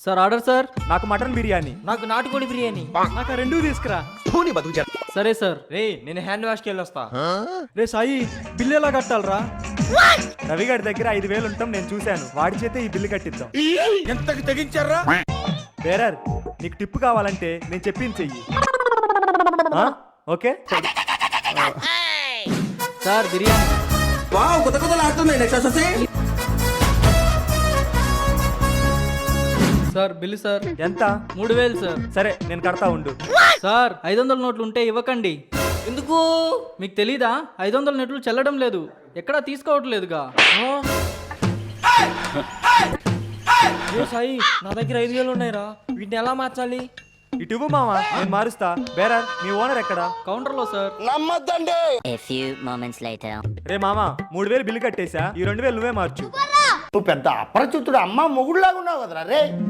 Sir order sir. నాకు mutton biryani. నాకు నాటుకోడి బిర్యానీ. నాకు రెండు తీసుకురా. సరే సార్. రే నేను హ్యాండ్ వాష్కి వెళ్ళొస్తా. రే సాయి, బిల్లు ఎలా కట్టాలరా? రవి గారి దగ్గర 5,000 ఉంటాం, నేను చూశాను. వాడి చేతే ఈ బిల్లు కట్టిద్దాం. ఎంతకి తెగించారా? బేరర్, నీకు టిప్పు కావాలంటే నేను చెప్పింది చెయ్యి. Okay sir biryani. Sir bill sir. ఎంత? 3,000 సార్. సరే నేను కడతా ఉండు. సార్ 500 నోట్లు ఉంటే ఇవ్వకండి. ఎందుకు? మీకు తెలీదా? 500 నోట్లు చెల్లడం లేదు, ఎక్కడా తీసుకోవట్లేదుగా. రే సాయి, నా దగ్గర 5,000 ఉన్నాయిరా, వీటిని ఎలా మార్చాలి? ఇటు ఇవ్వు మామ, నేను మారుస్తా. బేరర్, మీ ఓనర్ ఎక్కడా? కౌంటర్లో సార్. నమ్మద్దండి. A few moments later. రే మామ, 3,000 బిల్లు కట్టేశా, ఈ 2,000 నువ్వే మార్చు. నువ్వు పెద్ద అప్రచుతుడు అమ్మ మొగుడులాగా ఉన్నావు కదరా రే.